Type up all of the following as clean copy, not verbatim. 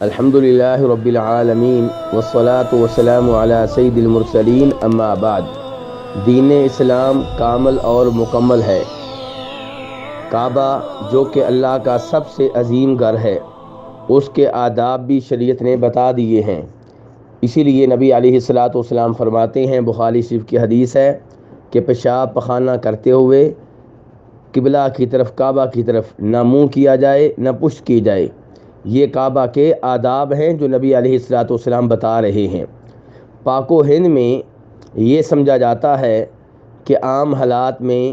الحمدللہ رب العالمین والصلاة والسلام علی سید المرسلین اما بعد۔ دین اسلام کامل اور مکمل ہے۔ کعبہ جو کہ اللہ کا سب سے عظیم گھر ہے، اس کے آداب بھی شریعت نے بتا دیے ہیں۔ اسی لیے نبی علیہ الصلاۃ والسلام فرماتے ہیں، بخاری شریف کی حدیث ہے کہ پیشاب پخانہ کرتے ہوئے قبلہ کی طرف، کعبہ کی طرف نہ منہ کیا جائے نہ پشت کی جائے۔ یہ کعبہ کے آداب ہیں جو نبی علیہ الصلاۃ والسلام بتا رہے ہیں۔ پاک و ہند میں یہ سمجھا جاتا ہے کہ عام حالات میں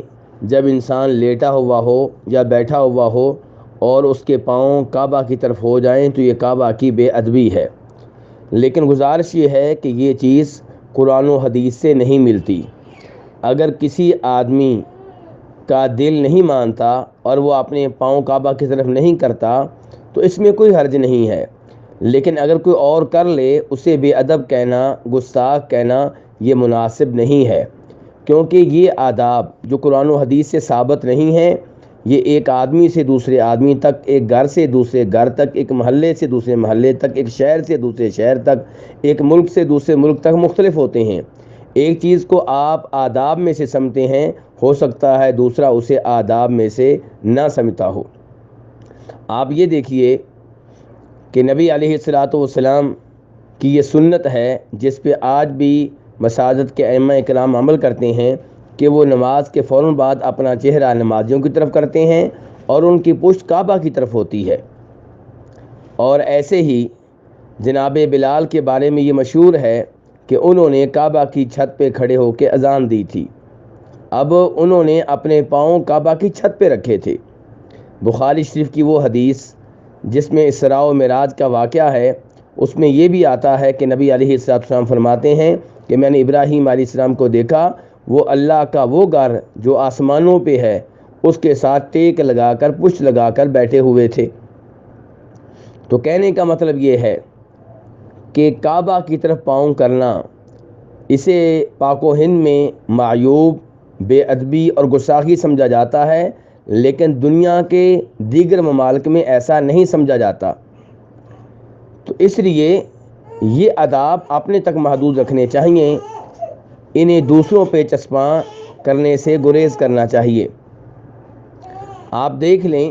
جب انسان لیٹا ہوا ہو یا بیٹھا ہوا ہو اور اس کے پاؤں کعبہ کی طرف ہو جائیں تو یہ کعبہ کی بے ادبی ہے۔ لیکن گزارش یہ ہے کہ یہ چیز قرآن و حدیث سے نہیں ملتی۔ اگر کسی آدمی کا دل نہیں مانتا اور وہ اپنے پاؤں کعبہ کی طرف نہیں کرتا تو اس میں کوئی حرج نہیں ہے، لیکن اگر کوئی اور کر لے اسے بے ادب کہنا، گستاخ کہنا یہ مناسب نہیں ہے، کیونکہ یہ آداب جو قرآن و حدیث سے ثابت نہیں ہیں، یہ ایک آدمی سے دوسرے آدمی تک، ایک گھر سے دوسرے گھر تک، ایک محلے سے دوسرے محلے تک، ایک شہر سے دوسرے شہر تک، ایک ملک سے دوسرے ملک تک مختلف ہوتے ہیں۔ ایک چیز کو آپ آداب میں سے سمجھتے ہیں، ہو سکتا ہے دوسرا اسے آداب میں سے نہ سمجھتا ہو۔ آپ یہ دیکھیے کہ نبی علیہ الصلاۃ والسلام کی یہ سنت ہے جس پہ آج بھی مساجد کے ائمہ کرام عمل کرتے ہیں کہ وہ نماز کے فوراً بعد اپنا چہرہ نمازیوں کی طرف کرتے ہیں اور ان کی پشت کعبہ کی طرف ہوتی ہے۔ اور ایسے ہی جناب بلال کے بارے میں یہ مشہور ہے کہ انہوں نے کعبہ کی چھت پہ کھڑے ہو کے اذان دی تھی۔ اب انہوں نے اپنے پاؤں کعبہ کی چھت پہ رکھے تھے۔ بخاری شریف کی وہ حدیث جس میں اسراء و معراج کا واقعہ ہے، اس میں یہ بھی آتا ہے کہ نبی علیہ السلام فرماتے ہیں کہ میں نے ابراہیم علیہ السلام کو دیکھا، وہ اللہ کا وہ گھر جو آسمانوں پہ ہے اس کے ساتھ ٹیک لگا کر، پشت لگا کر بیٹھے ہوئے تھے۔ تو کہنے کا مطلب یہ ہے کہ کعبہ کی طرف پاؤں کرنا، اسے پاک و ہند میں معیوب، بے ادبی اور گستاخی سمجھا جاتا ہے، لیکن دنیا کے دیگر ممالک میں ایسا نہیں سمجھا جاتا۔ تو اس لیے یہ آداب اپنے تک محدود رکھنے چاہیے، انہیں دوسروں پہ چسپاں کرنے سے گریز کرنا چاہیے۔ آپ دیکھ لیں،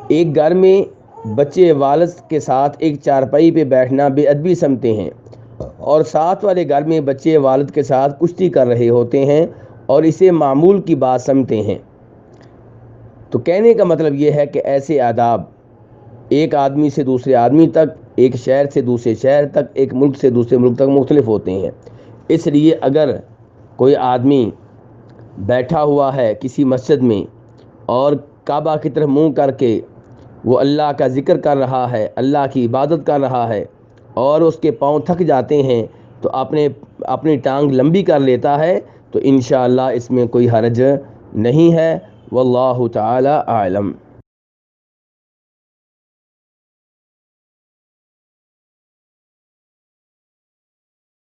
ایک گھر میں بچے والد کے ساتھ ایک چارپائی پہ بیٹھنا بے ادبی سمجھتے ہیں، اور ساتھ والے گھر میں بچے والد کے ساتھ کشتی کر رہے ہوتے ہیں اور اسے معمول کی بات سمجھتے ہیں۔ تو کہنے کا مطلب یہ ہے کہ ایسے آداب ایک آدمی سے دوسرے آدمی تک، ایک شہر سے دوسرے شہر تک، ایک ملک سے دوسرے ملک تک مختلف ہوتے ہیں۔ اس لیے اگر کوئی آدمی بیٹھا ہوا ہے کسی مسجد میں اور کعبہ کی طرف منہ کر کے وہ اللہ کا ذکر کر رہا ہے، اللہ کی عبادت کر رہا ہے، اور اس کے پاؤں تھک جاتے ہیں تو اپنی ٹانگ لمبی کر لیتا ہے، تو انشاءاللہ اس میں کوئی حرج نہیں ہے۔ واللہ تعالی اعلم۔